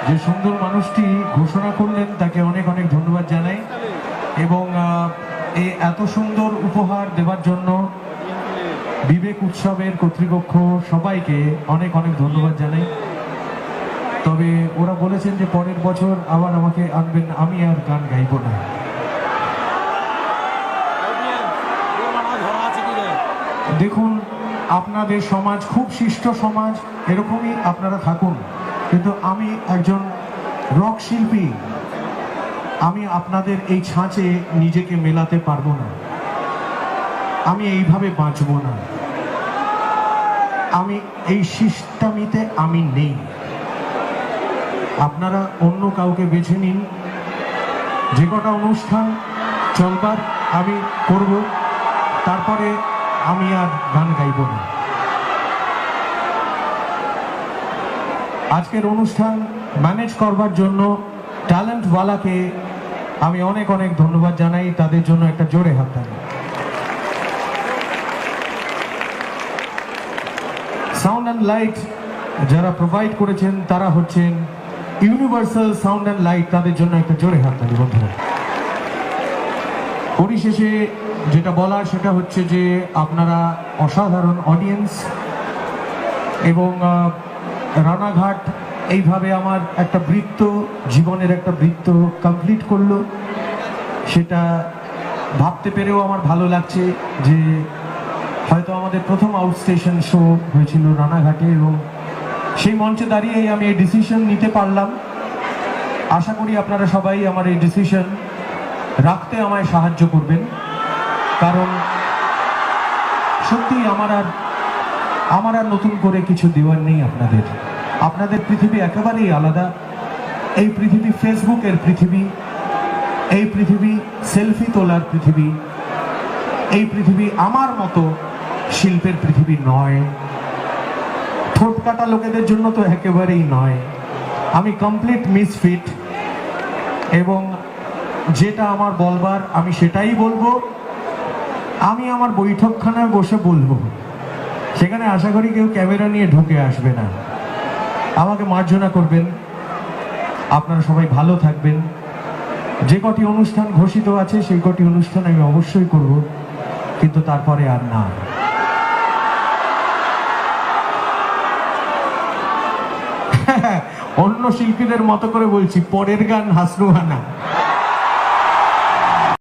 যে সুন্দর মানুষটি ঘোষণা করলেন তাকে অনেক অনেক ধন্যবাদ জানাই এবং এই এত সুন্দর উপহার দেওয়ার জন্য বিবেক উৎসবের কর্তৃপক্ষ সবাইকে অনেক অনেক ধন্যবাদ জানাই। তবে ওরা বলেছেন যে পরের বছর আবার আমাকে আনবেন, আমি আর গান গাইব না। দেখুন, আপনাদের সমাজ খুব শিষ্ট সমাজ, এরকমই আপনারা থাকুন, কিন্তু আমি একজন রক শিল্পী, আমি আপনাদের এই ছাঁচে নিজেকে মেলাতে পারবো না, আমি এইভাবে বাঁচব না, আমি এই সিস্টেমিতে আমি নেই। আপনারা অন্য কাউকে বেছে নিন, যে কটা অনুষ্ঠান চলবার আমি করব, তারপরে আমি আর গান গাইব না। আজকের অনুষ্ঠান ম্যানেজ করবার জন্য ট্যালেন্টওয়ালাকে আমি অনেক অনেক ধন্যবাদ জানাই, তাদের জন্য একটা জোরে হাততালি। সাউন্ড অ্যান্ড লাইট যারা প্রোভাইড করেছেন তারা হচ্ছেন ইউনিভার্সাল সাউন্ড অ্যান্ড লাইট, তাদের জন্য একটা জোরে হাততালি বন্ধুরা। পরিশেষে যেটা বলার সেটা হচ্ছে যে আপনারা অসাধারণ অডিয়েন্স এবং রানাঘাট এইভাবে আমার একটা বৃত্ত, জীবনের একটা বৃত্ত কমপ্লিট করলো, সেটা ভাবতে পেরেও আমার ভালো লাগছে যে হয়তো আমাদের প্রথম আউটস্টেশন শো হয়েছিল রানাঘাটে এবং সেই মঞ্চে দাঁড়িয়েই আমি এই ডিসিশন নিতে পারলাম। আশা করি আপনারা সবাই আমার এই ডিসিশন রাখতে আমায় সাহায্য করবেন, কারণ সত্যি আমার আর নতুন করে কিছু দেওয়ার নেই আপনাদের। আপনাদের পৃথিবী একেবারেই আলাদা। এই পৃথিবী ফেসবুকের পৃথিবী, এই পৃথিবী সেলফি তোলার পৃথিবী, এই পৃথিবী আমার মতো শিল্পের পৃথিবী নয়, ঠোঁট কাটা লোকেদের জন্য তো একেবারেই নয়। আমি কমপ্লিট মিসফিট এবং যেটা আমার বলবার আমি সেটাই বলবো। আমি আমার বৈঠকখানায় বসে বলবো, সেখানে আশা করি কেউ ক্যামেরা নিয়ে ঢুকে আসবে না। আমাকে মার্জনা করবেন, আপনারা সবাই ভালো থাকবেন। যে কটি অনুষ্ঠান ঘোষিত আছে সেই কটি অনুষ্ঠান আমি অবশ্যই করব, কিন্তু তারপরে আর না। অন্য শিল্পীদের মতো করে বলছি, পরের গান হাসরুহানা।